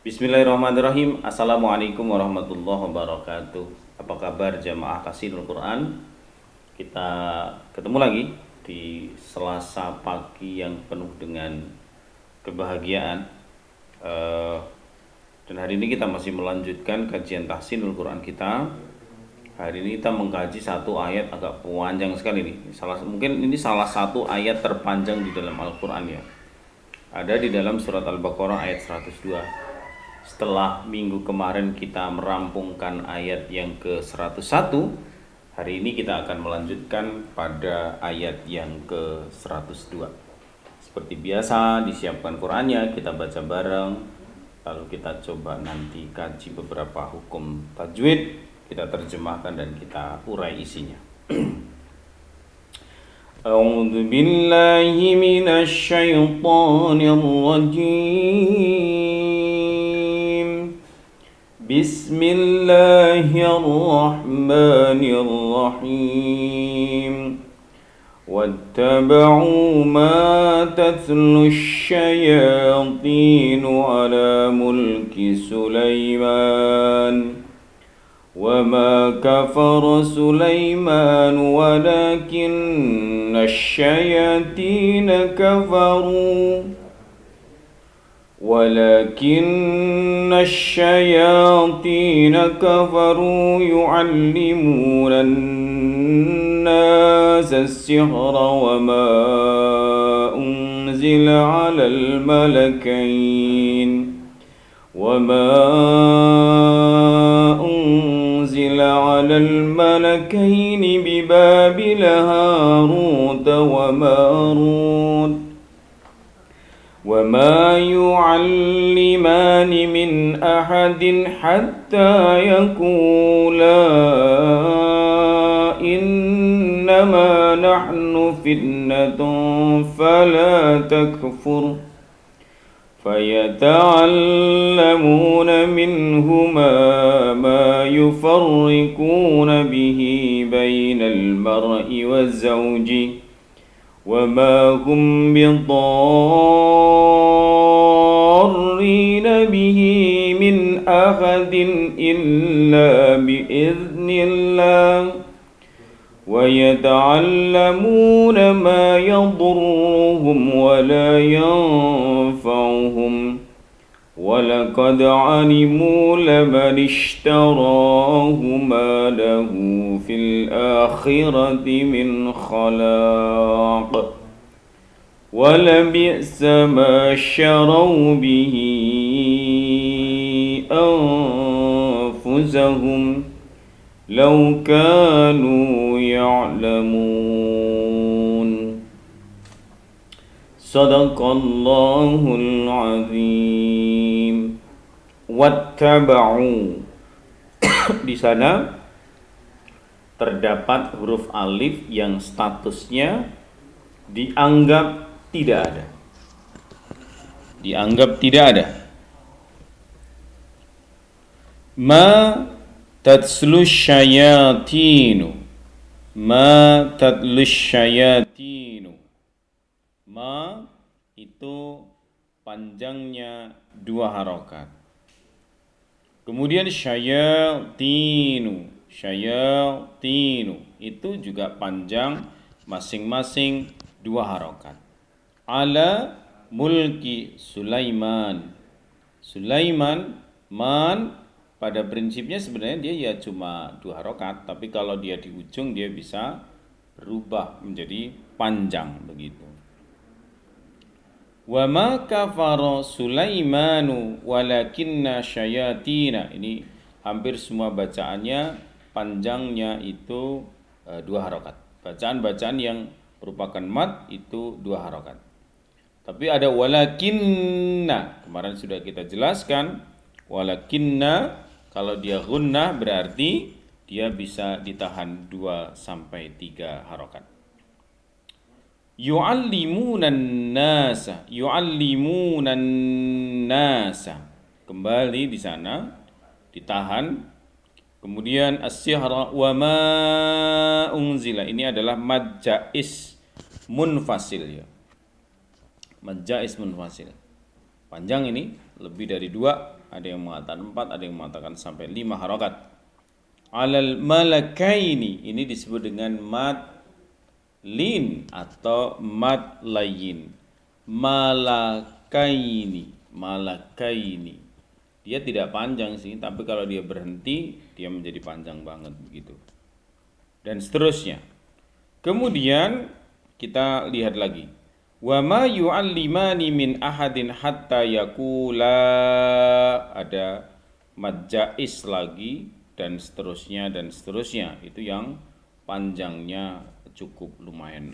Bismillahirrahmanirrahim. Assalamualaikum warahmatullahi wabarakatuh. Apa kabar jamaah Tasirul Quran? Kita ketemu lagi di Selasa pagi yang penuh dengan kebahagiaan. Dan hari ini kita masih melanjutkan kajian tahsinul Quran kita. Hari ini kita mengkaji satu ayat agak panjang sekali nih. Mungkin ini salah satu ayat terpanjang di dalam Al-Quran ya. Ada di dalam surat Al-Baqarah ayat 102. Setelah minggu kemarin kita merampungkan ayat yang ke-101, hari ini kita akan melanjutkan pada ayat yang ke-102. Seperti biasa, disiapkan Qur'annya, kita baca bareng, lalu kita coba nanti kaji beberapa hukum tajwid, kita terjemahkan dan kita urai isinya. A'udzu billahi minasy syaithanir rajim. Bismillahirrahmanirrahim. واتبعوا ما تتلو الشياطين على ملك سليمان وما كفر سليمان ولكن الشياطين كفروا يعلمون الناس السحر وما أنزل على الملكين ببابل هاروت وماروت وما يعلمان من أحد حتى يقولا إنما نحن فتنة فلا تكفر فيتعلمون منهما ما يفرقون به بين المرء وزوجه وما هم بضارين به من أحد إلا بإذن الله ويتعلمون ما يضرهم ولا ينفعهم ولقد علموا لمن اشتراه ما له في الآخرة من خلاق ولبئس ما شروا به أنفسهم لو كانوا يعلمون صدق الله العظيم. Wattaba'u. Di sana terdapat huruf alif yang statusnya dianggap tidak ada. Dianggap tidak ada. Ma tatlus syayatinu. Ma tatlus syayatinu. Ma itu panjangnya 2 harokat. Kemudian syayatinu itu juga panjang masing-masing 2 harokat. Ala mulki Sulaiman. Man pada prinsipnya sebenarnya dia ya cuma 2 harokat, tapi kalau dia di ujung dia bisa berubah menjadi panjang begitu. Wa ma kafara Sulaimanu walakinna syayatina. Ini hampir semua bacaannya panjangnya itu 2 harokat. Bacaan-bacaan yang merupakan mad itu 2 harokat. Tapi ada walakinna. Kemarin sudah kita jelaskan. Walakinna kalau dia gunnah berarti dia bisa ditahan 2 sampai 3 harokat. Yu'allimunan nasa. Kembali di sana ditahan. Kemudian as-sihra wa ma unzila. Ini adalah mad jaiz munfasil ya. Mad jaiz munfasil. Panjang ini lebih dari 2 ada yang mengatakan 4, ada yang mengatakan sampai 5 harokat. Alal malakaini, ini disebut dengan mad lin atau mad layin. Malakaini. Dia tidak panjang sih, tapi kalau dia berhenti, dia menjadi panjang banget begitu. Dan seterusnya. Kemudian kita lihat lagi. Wa ma yu'allimani min ahadin hatta yaqula, ada mad jaiz lagi dan seterusnya. Itu yang panjangnya cukup lumayan.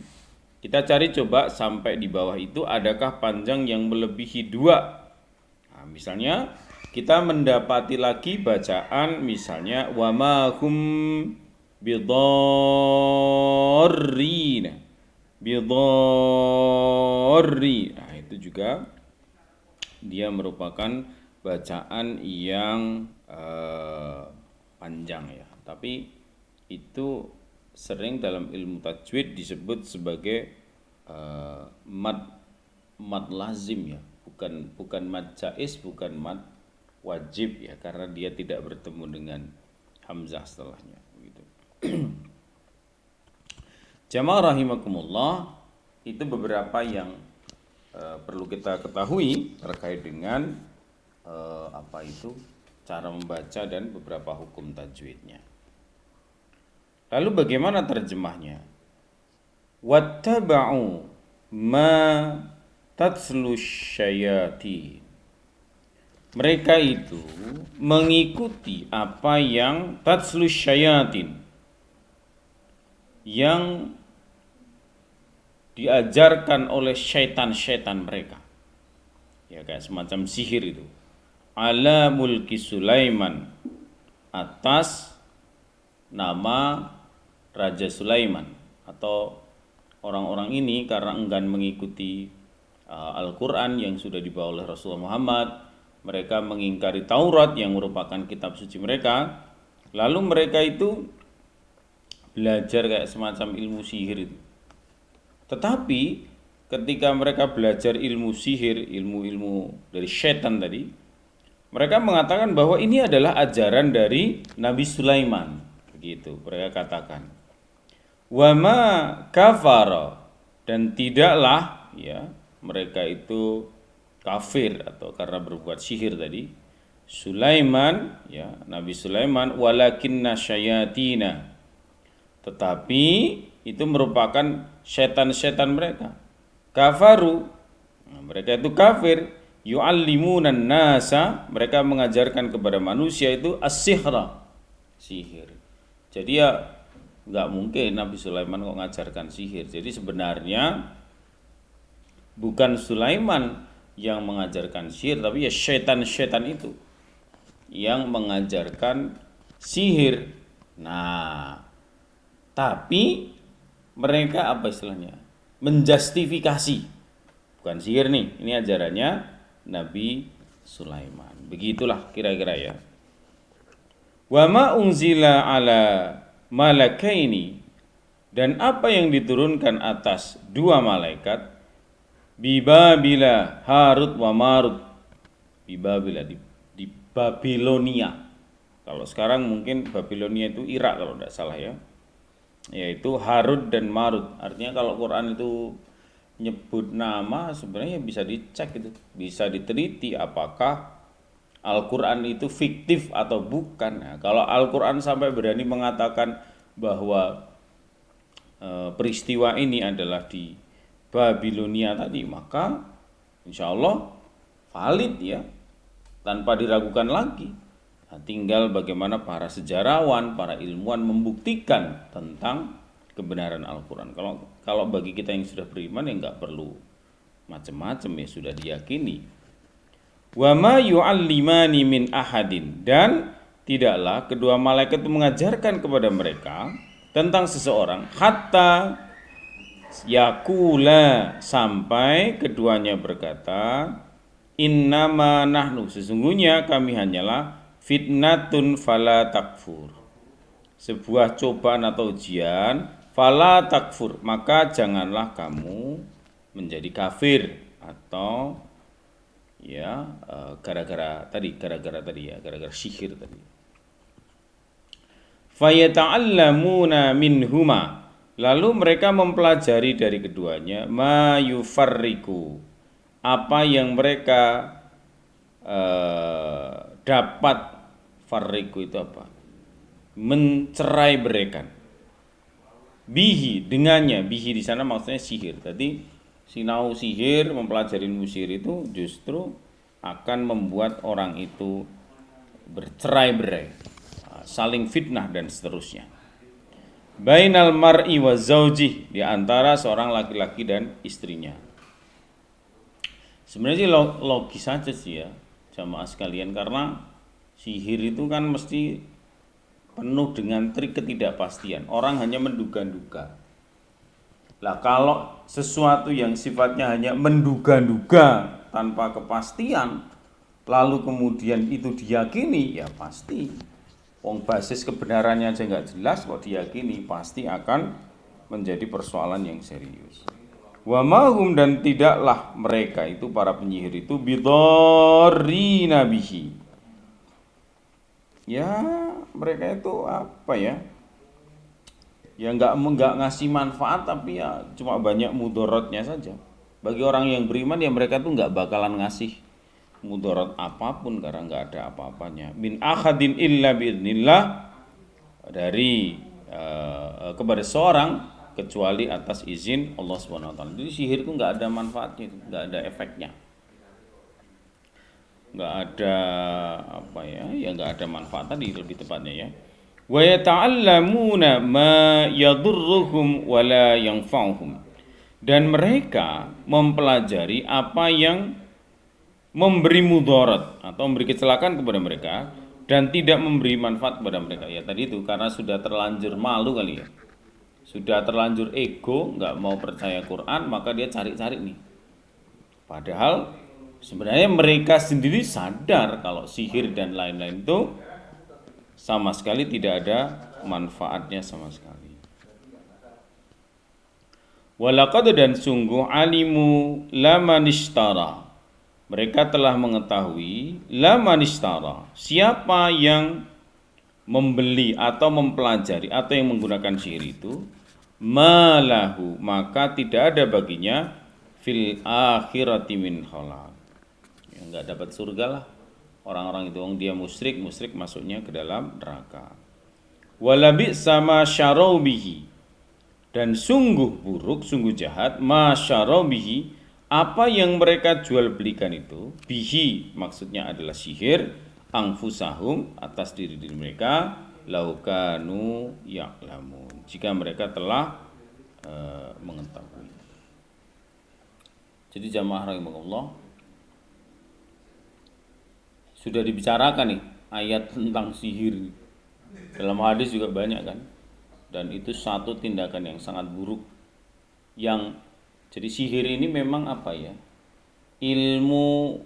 Kita cari coba sampai di bawah itu adakah panjang yang melebihi 2. Nah, misalnya kita mendapati lagi bacaan misalnya wa ma hum bidarrin. Nah, itu juga dia merupakan bacaan yang panjang ya. Tapi itu sering dalam ilmu tajwid disebut sebagai mad lazim ya, bukan mad jaiz, bukan mad wajib ya, karena dia tidak bertemu dengan hamzah setelahnya begitu. Jamaah rahimakumullah, itu beberapa yang perlu kita ketahui terkait dengan cara membaca dan beberapa hukum tajwidnya. Lalu bagaimana terjemahnya? Wattaba'u ma tatlu syayatin. Mereka itu mengikuti apa yang tatlu syayatin, yang diajarkan oleh syaitan-syaitan mereka. Ya, kayak semacam sihir itu. Ala mulki Sulaiman, atas nama Raja Sulaiman. Atau orang-orang ini karena enggan mengikuti Al-Quran yang sudah dibawa oleh Rasulullah Muhammad, mereka mengingkari Taurat yang merupakan kitab suci mereka. Lalu mereka itu belajar kayak semacam ilmu sihir itu. Tetapi ketika mereka belajar ilmu sihir, ilmu-ilmu dari syaitan tadi, mereka mengatakan bahwa ini adalah ajaran dari Nabi Sulaiman. Begitu mereka katakan. Wa ma kafara, dan tidaklah ya mereka itu kafir atau karena berbuat sihir tadi. Sulaiman ya, Nabi Sulaiman, walakinna syayatina, tetapi itu merupakan setan-setan mereka. Kafaru, mereka itu kafir. Yu'allimunan nasa, mereka mengajarkan kepada manusia itu as-sihra, sihir. Jadi ya nggak mungkin Nabi Sulaiman kok ngajarkan sihir. Jadi sebenarnya bukan Sulaiman yang mengajarkan sihir, tapi ya setan-setan itu yang mengajarkan sihir. Nah, tapi mereka apa istilahnya? Menjustifikasi. Bukan sihir nih, ini ajarannya Nabi Sulaiman. Begitulah kira-kira ya. Wa ma unzila ala malakaini, dan apa yang diturunkan atas 2 malaikat, bibabila, Harut wa Marut. Bibabila di Babilonia. Kalau sekarang mungkin Babilonia itu Irak kalau tidak salah ya. Yaitu Harut dan Marut. Artinya kalau Quran itu nyebut nama sebenarnya bisa dicek itu, bisa diteliti apakah Al-Quran itu fiktif atau bukan. Nah, kalau Al-Quran sampai berani mengatakan bahwa peristiwa ini adalah di Babilonia tadi, maka insya Allah valid ya, tanpa diragukan lagi. Nah, tinggal bagaimana para sejarawan, para ilmuwan membuktikan tentang kebenaran Al-Quran. Kalau bagi kita yang sudah beriman ya nggak perlu macam-macam ya, sudah diyakini. Wa ma yu'allimani min ahadin, dan tidaklah kedua malaikat itu mengajarkan kepada mereka tentang seseorang, hatta yakula, sampai keduanya berkata, innama nahnu, sesungguhnya kami hanyalah fitnatun fala takfur, sebuah cobaan atau ujian, fala takfur, maka janganlah kamu menjadi kafir atau ya gara-gara sihir tadi. Fayata'allamuna minhuma, lalu mereka mempelajari dari keduanya ma yufarriku, apa yang mereka dapat. Farriku itu apa? Mencerai beraikan. Bihi, dengannya. Bihi di sana maksudnya sihir. Tadi sinau sihir, mempelajari ilmu sihir itu justru akan membuat orang itu bercerai-berai, saling fitnah dan seterusnya. Bainal mar'i wa zaujih, di antara seorang laki-laki dan istrinya. Sebenarnya logis saja sih ya, jamaah sekalian, karena sihir itu kan mesti penuh dengan trik ketidakpastian. Orang hanya menduga-duga. Lah kalau sesuatu yang sifatnya hanya menduga-duga tanpa kepastian, lalu kemudian itu diyakini, ya pasti. Wong basis kebenarannya aja nggak jelas kok diyakini, pasti akan menjadi persoalan yang serius. Wa mahum, dan tidaklah mereka itu para penyihir itu bidorrina bihi. Ya mereka itu apa ya? Ya nggak ngasih manfaat, tapi ya cuma banyak mudorotnya saja. Bagi orang yang beriman ya mereka tuh nggak bakalan ngasih mudorot apapun karena nggak ada apa-apanya. Min ahadin illa biidnillah, dari kepada seorang kecuali atas izin Allah Subhanahu wa taala. Jadi sihir itu nggak ada manfaatnya, nggak ada efeknya. Nggak ada apa ya, nggak ada manfaat tadi lebih tepatnya ya. Wa yata'allamuna ma yadurruhum wa la yanfa'uhum, dan mereka mempelajari apa yang memberi mudarat atau memberi kecelakaan kepada mereka dan tidak memberi manfaat kepada mereka. Ya tadi itu karena sudah terlanjur malu kali ya, sudah terlanjur ego, nggak mau percaya Quran, maka dia cari-cari nih. Padahal sebenarnya mereka sendiri sadar kalau sihir dan lain-lain itu sama sekali tidak ada manfaatnya sama sekali. Walaqad, dan sungguh, alimu lamanishtara, mereka telah mengetahui lamanishtara, siapa yang membeli atau mempelajari atau yang menggunakan sihir itu, malahu, maka tidak ada baginya fil akhirati min khalaq, nggak dapat surga lah orang-orang itu. Dia musyrik masuknya ke dalam neraka. Walabi sama syarau bihi, dan sungguh buruk, sungguh jahat, ma syarau bihi, apa yang mereka jual belikan itu, bihi maksudnya adalah sihir, angfusahum, atas diri mereka, laukanu ya'lamun, jika mereka telah mengetahui. Jadi jamaah rahimakumullah, sudah dibicarakan nih ayat tentang sihir. Dalam hadis juga banyak kan. Dan itu satu tindakan yang sangat buruk. Jadi sihir ini memang apa ya? Ilmu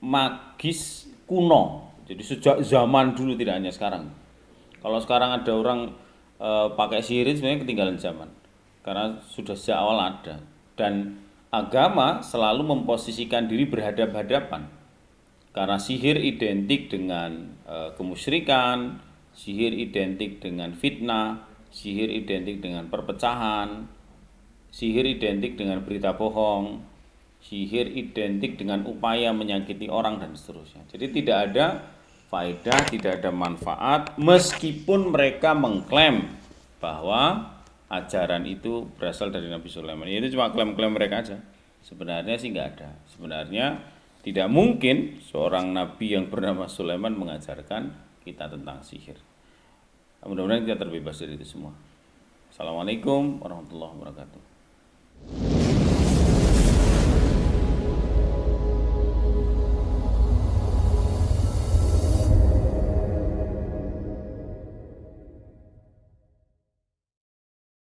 magis kuno. Jadi sejak zaman dulu, tidak hanya sekarang. Kalau sekarang ada orang pakai sihir, sebenarnya ketinggalan zaman. Karena sudah sejak awal ada. Dan agama selalu memposisikan diri berhadap-hadapan. Karena sihir identik dengan kemusyrikan, sihir identik dengan fitnah, sihir identik dengan perpecahan, sihir identik dengan berita bohong, sihir identik dengan upaya menyakiti orang dan seterusnya. Jadi tidak ada faedah, tidak ada manfaat, meskipun mereka mengklaim bahwa ajaran itu berasal dari Nabi Sulaiman. Itu cuma klaim-klaim mereka aja. Sebenarnya sih nggak ada. Sebenarnya tidak mungkin seorang nabi yang bernama Sulaiman mengajarkan kita tentang sihir. Mudah-mudahan kita terbebas dari itu semua. Assalamualaikum warahmatullahi wabarakatuh.